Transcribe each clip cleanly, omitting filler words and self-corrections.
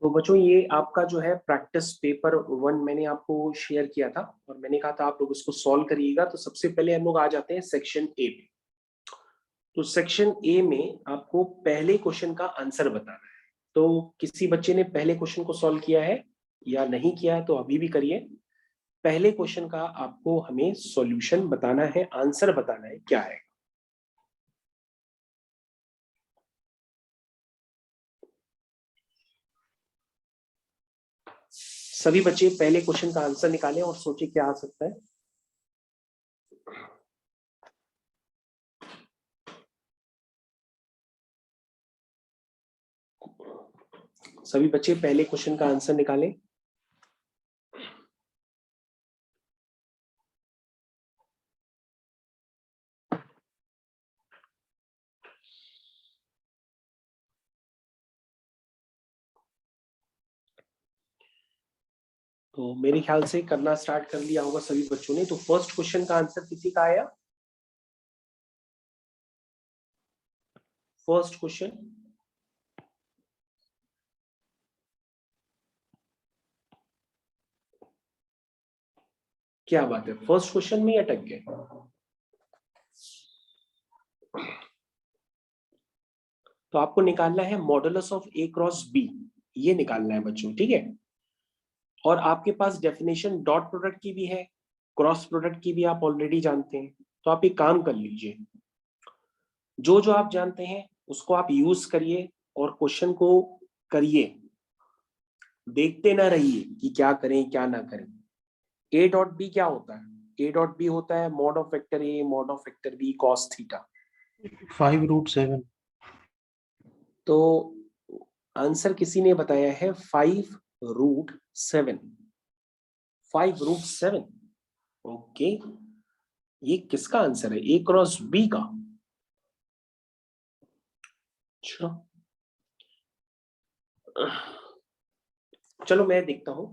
तो बच्चों ये आपका जो है प्रैक्टिस पेपर 1 मैंने आपको शेयर किया था और मैंने कहा था आप लोग इसको सॉल्व करिएगा। तो सबसे पहले हम लोग आ जाते हैं सेक्शन ए में। तो सेक्शन ए में आपको पहले क्वेश्चन का आंसर बताना है। तो किसी बच्चे ने पहले क्वेश्चन को सॉल्व किया है या नहीं किया है तो अभी भी करिए। पहले क्वेश्चन का आपको हमें सॉल्यूशन बताना है, आंसर बताना है क्या है। सभी बच्चे पहले क्वेश्चन का आंसर निकालें और सोचे क्या आ सकता है। सभी बच्चे पहले क्वेश्चन का आंसर निकालें। तो मेरे ख्याल से करना स्टार्ट कर लिया होगा सभी बच्चों ने। तो फर्स्ट क्वेश्चन का आंसर किसी का आया? फर्स्ट क्वेश्चन क्या बात है, फर्स्ट क्वेश्चन में ही अटक गए। तो आपको निकालना है modulus of A cross B, ये निकालना है बच्चों, ठीक है। और आपके पास डेफिनेशन डॉट प्रोडक्ट की भी है, क्रॉस प्रोडक्ट की भी आप ऑलरेडी जानते हैं। तो आप एक काम कर लीजिए, जो जो आप जानते हैं उसको आप यूज करिए और क्वेश्चन को करिए, देखते ना रहिए कि क्या करें क्या ना करें। ए डॉट बी क्या होता है? ए डॉट बी होता है mod of vector A mod of vector B cos theta. 5√7। तो आंसर किसी ने बताया है 5√7। 5√7, ओके। ये किसका आंसर है? ए क्रॉस बी का। चलो मैं देखता हूं।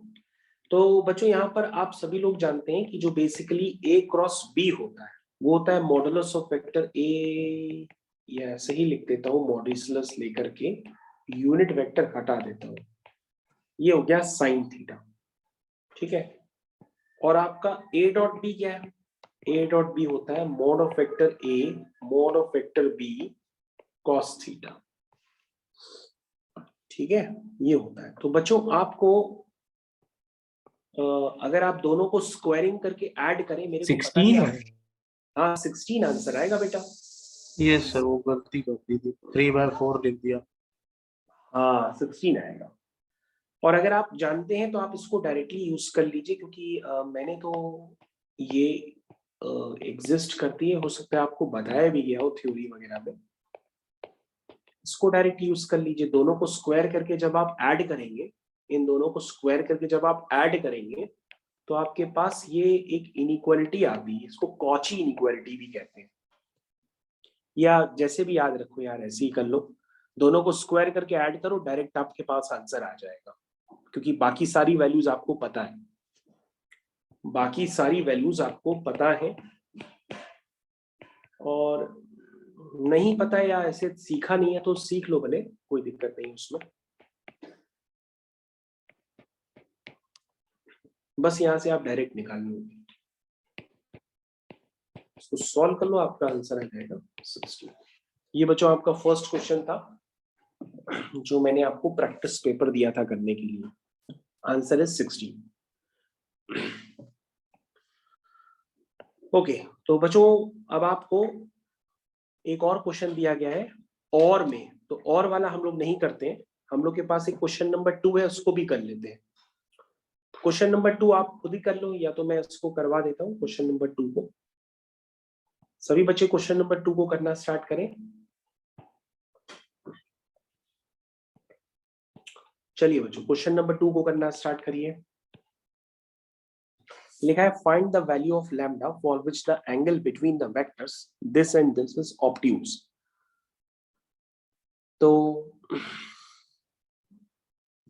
तो बच्चों यहाँ पर आप सभी लोग जानते हैं कि जो बेसिकली ए क्रॉस बी होता है वो होता है मॉडुलस ऑफ वेक्टर ए, या ऐसे ही लिख देता हूँ मॉड्यूलस लेकर के यूनिट वेक्टर हटा देता हूँ, ये हो गया साइन थीटा, ठीक है। और आपका ए डॉट बी क्या है? ए डॉट बी होता है mod of vector A mod of vector B cos theta, ठीक है। ये होता है। तो बच्चों आपको अगर आप दोनों को स्क्वायरिंग करके ऐड करें, मेरे को पता 16 नहीं है। आप, हाँ 16 आंसर आएगा बेटा। यस सर, वो गलती कर दी थी, 3/4 लिख दिया। हाँ 16 आएगा। और अगर आप जानते हैं तो आप इसको डायरेक्टली यूज कर लीजिए, क्योंकि मैंने तो ये एग्जिस्ट करती है, हो सकता है आपको बताया भी गया हो थ्योरी वगैरह में। इसको डायरेक्ट यूज कर लीजिए। दोनों को स्क्वायर करके जब आप ऐड करेंगे, इन दोनों को स्क्वायर करके जब आप ऐड करेंगे तो आपके पास ये एक इनइक्वालिटी आती है, इसको कॉची इनइक्वालिटी भी कहते हैं, या जैसे भी याद रखो यार, ऐसे ही कर लो। दोनों को स्क्वायर करके ऐड करो, डायरेक्ट आपके पास आंसर आ जाएगा, क्योंकि बाकी सारी वैल्यूज आपको पता है, बाकी सारी वैल्यूज आपको पता है। और नहीं पता है या ऐसे सीखा नहीं है तो सीख लो भले, कोई दिक्कत नहीं उसमें। बस यहां से आप डायरेक्ट निकाल लो, इसको सॉल्व कर लो, आपका आंसर आ जाएगा 16। ये बच्चों आपका फर्स्ट क्वेश्चन था जो मैंने आपको प्रैक्टिस पेपर दिया था करने के लिए। आंसर है 16। ओके। तो बच्चों अब आपको एक और क्वेश्चन दिया गया है और में, तो और वाला हम लोग नहीं करते हैं, हम लोग के पास एक क्वेश्चन नंबर 2 है, उसको भी कर लेते हैं। क्वेश्चन नंबर 2 आप खुद ही कर लो या तो मैं इसको करवा देता हूँ क्वेश्चन नंबर 2 को। सभी बच्चे क्वेश्चन नंबर 2 को करना स्टार्ट करें। चलिए बच्चों क्वेश्चन नंबर 2 को करना स्टार्ट करिए। लिखा है find the value of lambda for which the angle between the vectors this and this is obtuse. तो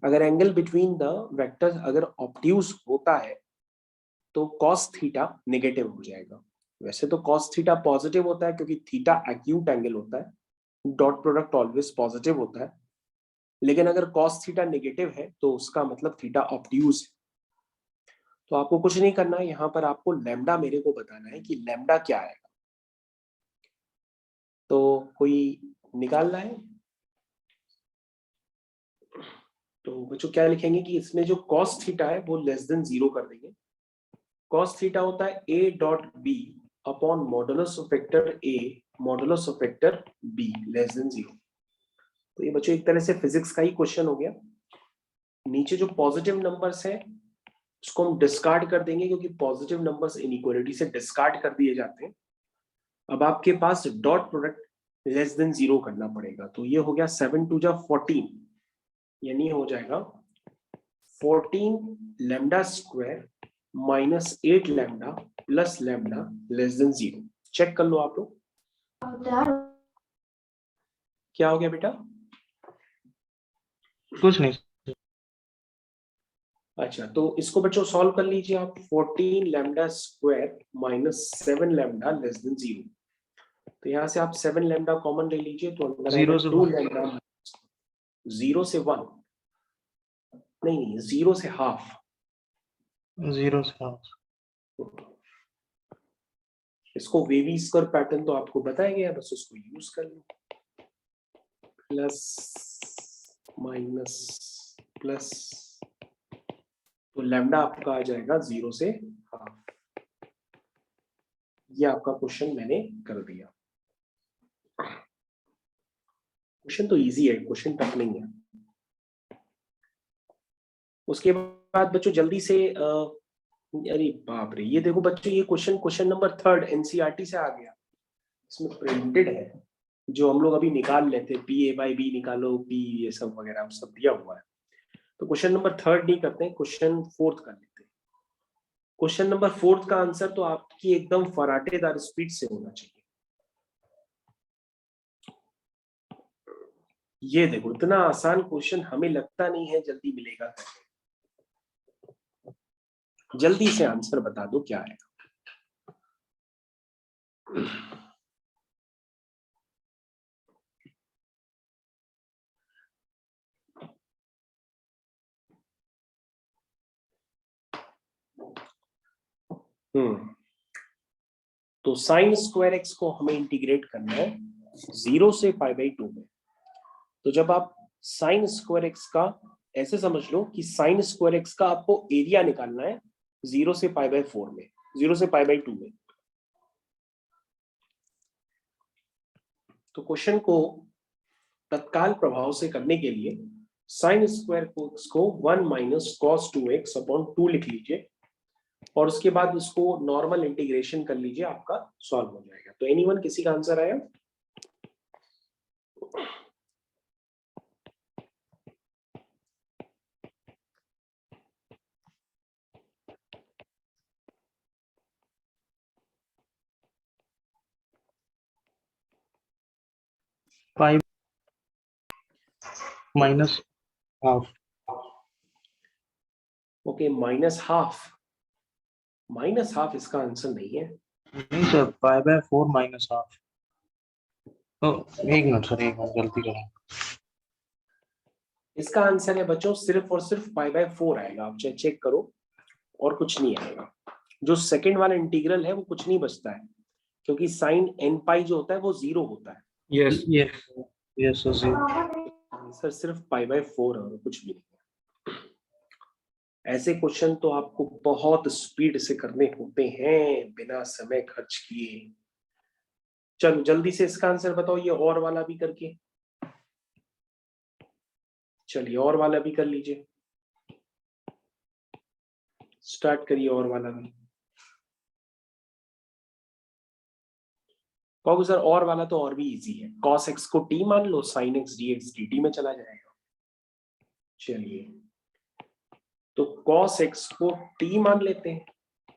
अगर एंगल बिटवीन द वेक्टर्स अगर ऑब्ट्यूज होता है तो cos थीटा नेगेटिव हो जाएगा। वैसे तो cos थीटा पॉजिटिव होता है क्योंकि थीटा एक्यूट एंगल होता है, डॉट प्रोडक्ट ऑलवेज पॉजिटिव होता है। लेकिन अगर cos थीटा नेगेटिव है तो उसका मतलब थीटा ऑब्ट्यूज है। तो आपको कुछ नहीं करना है, यहाँ पर आपको लैम्डा मेरे को बताना है कि लैम्डा क्या आएगा। तो कोई निकालना है? तो बच्चों क्या लिखेंगे कि इसमें जो cos थीटा है वो लेस देन 0 कर देंगे। cos थीटा होता है a dot B upon modulus of vector a modulus of vector b less than 0। तो ये बच्चों एक तरह से फिजिक्स का ही क्वेश्चन हो गया। नीचे जो पॉजिटिव नंबर्स है उसको हम डिस्कार्ड कर देंगे, क्योंकि पॉजिटिव नंबर्स इनइक्वालिटी से डिस्कार्ड कर दिए जाते हैं। अब आपके पास डॉट प्रोडक्ट लेस देन 0 करना पड़ेगा। तो ये हो गया 7 टू जा 14, यानी हो जाएगा 14 lambda square minus 8 lambda plus lambda less than 0। Check कर लो आप लोग क्या हो गया बेटा। कुछ नहीं। अच्छा, तो इसको बच्चों सॉल्व कर लीजिए आप। 14 lambda square minus 7 lambda less than 0। तो यहाँ से आप 7 लैम्डा कॉमन ले लीजिए, तो अंदर आएगा 0 से 2 1। लैम्डा। 0 से 1 नहीं, 0 से हाफ। 0 से 1। इसको वेवी स्क्वायर पैटर्न तो आपको बताया गया, बस उसको यूज कर लो। प्लस माइनस प्लस, तो लैम्डा आपका आ जाएगा 0 से हाफ। ये आपका क्वेश्चन मैंने कर दिया। क्वेश्चन तो इजी है, क्वेश्चन टफ नहीं है। उसके बाद बच्चों जल्दी से अरे बाप रे, ये देखो बच्चों, ये क्वेश्चन नंबर 3 एनसीईआरटी से आ गया। इसमें प्रिंटेड है, जो हम लोग अभी निकाल लेते, पी ए बाई बी निकालो, पी ये सब वगैरह सब दिया हुआ है। तो क्वेश्चन नंबर 3 नहीं करते हैं, क्वेश्चन 4 कर लेते हैं। क्वेश्चन नंबर 4 का आंसर तो आपकी एकदम फराटेदार स्पीड से होना चाहिए। ये देखो, इतना आसान क्वेश्चन हमें लगता नहीं है जल्दी मिलेगा। जल्दी से आंसर बता दो क्या है। तो साइन स्क्वायर एक्स को हमें इंटीग्रेट करना है 0 से π/2 में। तो जब आप साइन स्क्वायर एक्स का, ऐसे समझ लो कि साइन स्क्वायर एक्स का आपको एरिया निकालना है 0 से π/4 में, 0 से π/2 में। तो क्वेश्चन को तत्काल प्रभाव से करने के लिए साइन स्क्वायर को 1 माइनस कॉस 2x अपॉन 2 लिख लीजिए, और उसके बाद उसको नॉर्मल इंटीग्रेशन कर लीजिए, आपका सॉल्व हो जाएगा। तो एनीवन, किसी का आंसर आया? Pi minus half. Okay, minus half इसका आंसर नहीं है। नहीं सर, π/4 माइनस हाफ। तो एक मिनट सर, एक मिनट गलती करें। इसका आंसर है बच्चों सिर्फ और सिर्फ π/4 आएगा। आप चेक करो, और कुछ नहीं आएगा। जो सेकंड वाला इंटीग्रल है वो कुछ नहीं बचता है, क्योंकि साइन n पाई जो होता है वो 0 होता है। Yes yes yes sir. Answer सिर्फ π/4 है और कुछ भी नहीं है। ऐसे क्वेश्चन तो आपको बहुत स्पीड से करने होते हैं, बिना समय खर्च किए। चलो जल्दी से इसका आंसर बताओ, ये और वाला भी करके। चलिए और वाला भी कर लीजिए, स्टार्ट करिए और वाला भी। कहोगे सर और वाला तो और भी इजी है, cos x को t मान लो, sin x dx dt में चला जाएगा। चलिए, तो cos x को t मान लेते हैं,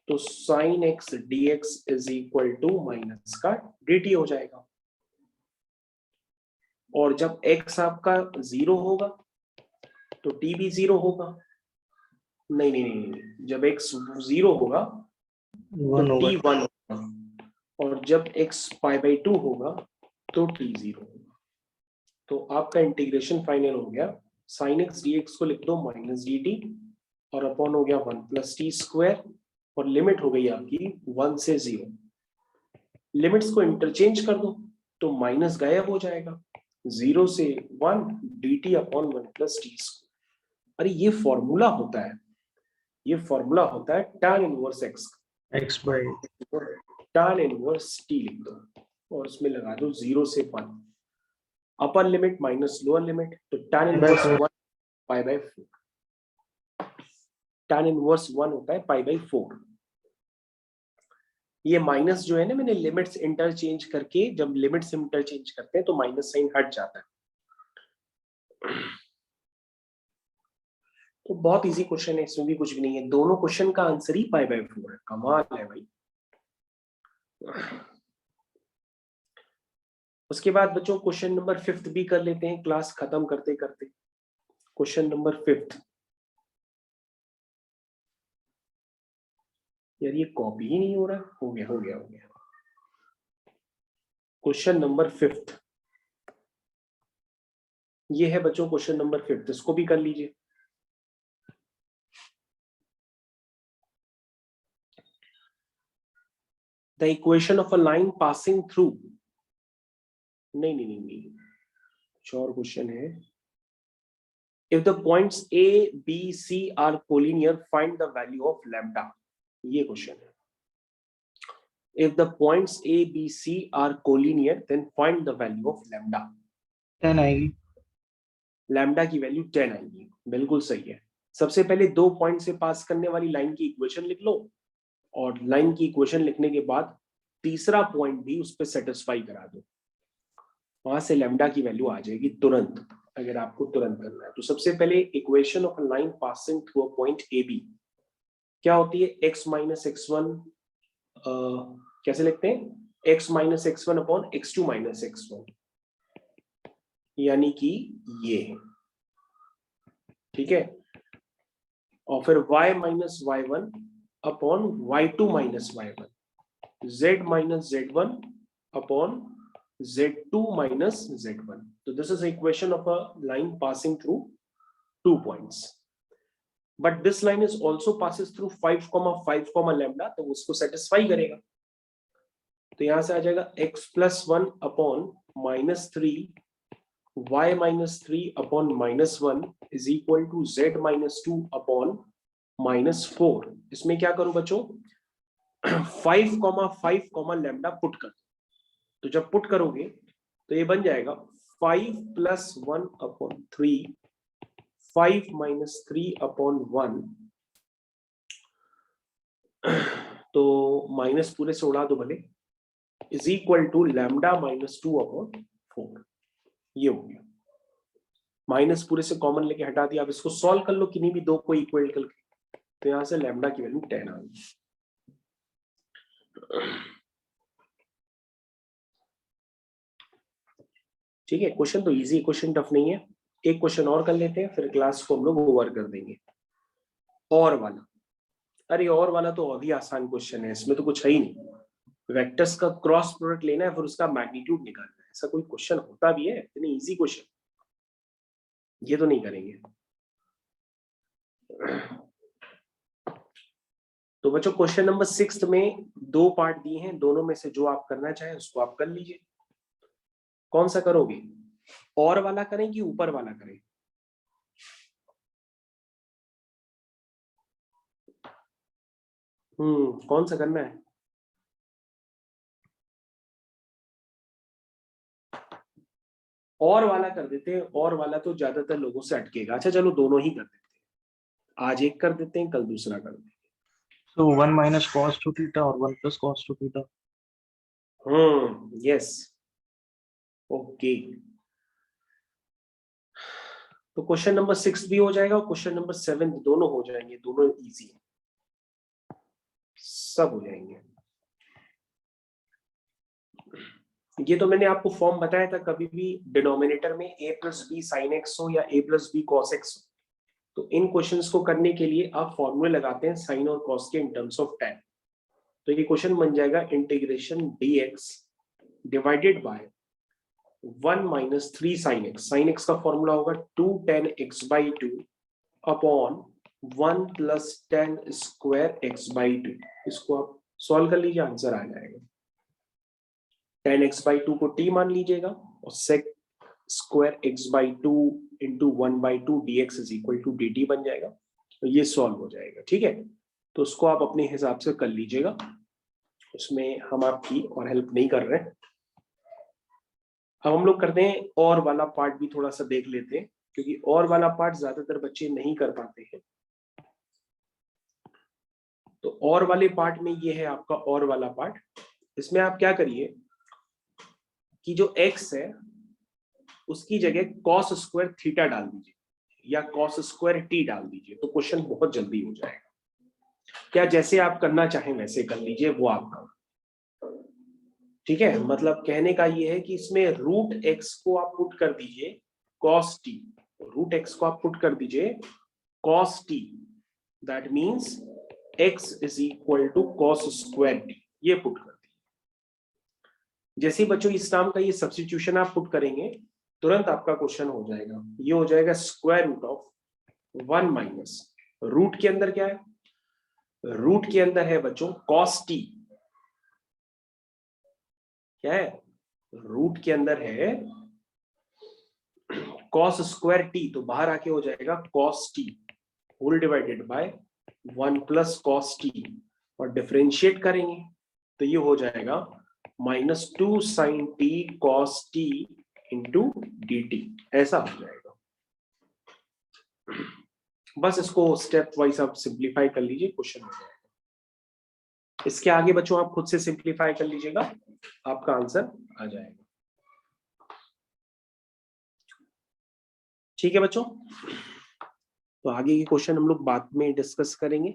तो sin x dx is equal to minus का dt हो जाएगा। और जब x आपका 0 होगा तो t भी 0 होगा। नहीं नहीं नहीं नहीं, जब x 0 होगा तो t 1 होगा, और जब x π/2 होगा तो t 0 होगा। तो आपका इंटीग्रेशन फाइनल हो गया साइन एक्स डी एक्स को लिख दो माइनस डी टी और अपॉन हो गया 1 प्लस टी स्क्वायर और लिमिट हो गई आपकी 1 से 0। लिमिट्स को इंटरचेंज कर दो तो माइनस गायब हो जाएगा, 0 से 1 D T upon 1 plus T square. अरे ये फॉर्मूला होता है, ये फॉर्मूला होता है tan inverse x, x by tan inverse t लिख दो और उसमें लगा दो 0 से 1, upper limit minus lower limit, तो tan inverse 1 pi by 4, tan inverse 1 होता है पाई बाय 4। ये माइनस जो है ना, मैंने लिमिट्स इंटरचेंज करके, जब लिमिट्स इंटरचेंज करते हैं तो माइनस साइन हट जाता है। तो बहुत इजी क्वेश्चन है, इसमें भी कुछ भी नहीं है, दोनों क्वेश्चन का आंसर ही पाई बाय 4 है। कमाल है भाई। उसके बाद बच्चों क्वेश्चन नंबर 5 भी कर लेते हैं क्लास खत्म करते करते। क्वेश्चन नंबर 5, यार ये कॉपी ही नहीं हो रहा, हो गया हो गया हो गया। क्वेश्चन नंबर 5 ये है बच्चों, क्वेश्चन नंबर 5 इसको भी कर लीजिए। The equation of a line passing through, नहीं नहीं नहीं नहीं, कुछ और क्वेश्चन है। If the points A B C are collinear find the value of lambda, ये क्वेश्चन है। If the points A, B, C are collinear, then find the value of lambda. 10 आएगी, लैम्डा की वैल्यू 10 आएगी, बिल्कुल सही है। सबसे पहले 2 पॉइंट से पास करने वाली लाइन की इक्वेशन लिख लो और लाइन की इक्वेशन लिखने के बाद तीसरा पॉइंट भी उस पर सेटिस्फाई करा दो, वहां से लैम्डा की वैल्यू आ जाएगी तुरंत, अगर आपको तुरंत करना है। तो सबसे पहले equation of a line passing through a point A B क्या होती है, x माइनस x1 कैसे लिखते हैं, x minus x1 upon x2 minus x1, यानी कि ये, ठीक है। और फिर y minus y1 upon y2 minus y1, z minus z1 upon z2 minus z1। तो this is equation of a line passing through 2 points, but this line is also passes through 5,5, lambda, तो उसको satisfy करेगा। तो यहां से आ जाएगा x plus 1 upon minus 3 y minus 3 upon minus 1 is equal to z minus 2 upon minus 4। इसमें क्या करूं बच्चों, 5,5, लैम्डा पुट कर, तो जब पुट करोगे तो ये बन जाएगा 5 प्लस 1 अपॉन 3, 5 माइनस 3 अपॉन 1, तो माइनस पूरे से उड़ा दो भले, is equal to lambda minus 2 upon 4। ये हो गया, माइनस पूरे से कॉमन लेके हटा दिया। अब इसको सॉल्व कर लो किन्हीं भी दो को इक्वल करके, तो यहां से लैम्डा की वैल्यू 10 आ गई। ठीक है, क्वेश्चन तो इजी, क्वेश्चन टफ नहीं है। एक क्वेश्चन और कर लेते हैं, फिर क्लास को हम लोग ओवर कर देंगे। और वाला, अरे और वाला तो और भी आसान क्वेश्चन है, इसमें तो कुछ है ही नहीं। वेक्टर्स का क्रॉस प्रोडक्ट लेना है, फिर उसका मैग्नीट्यूड निकालना है। ऐसा कोई क्वेश्चन होता भी है इतनी इजी क्वेश्चन? ये तो नहीं करेंगे। तो बच्चों क्वेश्चन नंबर 6 में 2 पार्ट दिए हैं, दोनों में से जो आप करना चाहें उसको आप कर लीजिए। कौन सा करोगे, और वाला करें कि ऊपर वाला करें? कौन सा करना है? और वाला कर देते हैं, और वाला तो ज्यादातर लोगों से अटकेगा। अच्छा चलो दोनों ही कर देते हैं, आज एक कर देते हैं, कल दूसरा कर देंगे। so 1 minus cos 2 theta और 1 plus cos 2 theta। Yes, okay. तो क्वेश्चन नंबर 6 भी हो जाएगा और क्वेश्चन नंबर 7 दोनों हो जाएंगे, दोनों इजी सब हो जाएंगे। ये तो मैंने आपको फॉर्म बताया था, कभी भी डिनोमिनेटर में a plus b sine x हो या a plus b cos x हो, तो इन क्वेश्चंस को करने के लिए आप फॉर्मूले लगाते हैं साइन और कॉस के इन टर्म्स ऑफ tan। तो ये क्वेश्चन बन जाएगा integration dx divided by 1 minus 3 sine x, sine x का फॉर्मूला होगा 2 tan x by 2 upon 1 plus ten square x by 2। इसको आप सॉल्व कर लीजिए, आंसर आ जाएगा। tan x बाई 2 को t मान लीजिएगा और sec square x by 2 into 1 by 2 dx is equal to dt बन जाएगा। तो ये सॉल्व हो जाएगा, ठीक है। तो उसको आप अपने हिसाब से कर लीजिएगा, उसमें हम आपकी और हेल्प नहीं कर रहे हैं। अब हम लोग करते हैं और वाला पार्ट भी थोड़ा सा देख लेते हैं, क्योंकि और वाला पार्ट ज्यादातर बच्चे नहीं कर पाते हैं। तो और वाले पार्ट में ये है आपका और वाला पार्ट। इसमें आप क्या करिए कि जो x है उसकी जगह cos स्क्वायर थीटा डाल दीजिए या cos स्क्वायर t डाल दीजिए, तो क्वेश्चन बहुत जल्दी हो जाएगा। क्या जैसे आप करना चाहें वैसे कर लीजिए, वो आपका, ठीक है। मतलब कहने का ये है कि इसमें रूट x को आप पुट कर दीजिए cos t, रूट x को आप पुट कर दीजिए cos t, that means x is equal to cos square t, ये पुट कर दीजिए। जैसे ही बच्चों इस नाम का ये सब्स्टिट्यूशन आप पुट करेंगे तुरंत आपका क्वेश्चन हो जाएगा। ये हो जाएगा square root of 1 minus, root के अंदर क्या है, रूट के अंदर है बच्चों cos t, क्या है, रूट के अंदर है cos स्क्वायर t, तो बाहर आके हो जाएगा cos t whole divided by 1 plus cos t, और डिफरेंशिएट करेंगे तो ये हो जाएगा -2 sin t cos t into dt, ऐसा हो जाएगा। बस इसको स्टेप वाइज आप सिंप्लीफाई कर लीजिए, क्वेश्चन हो जाएगा। इसके आगे बच्चों आप खुद से सिंप्लीफाई कर लीजिएगा, आपका आंसर आ जाएगा। ठीक है बच्चों, तो आगे के क्वेश्चन हम लोग बाद में डिस्कस करेंगे।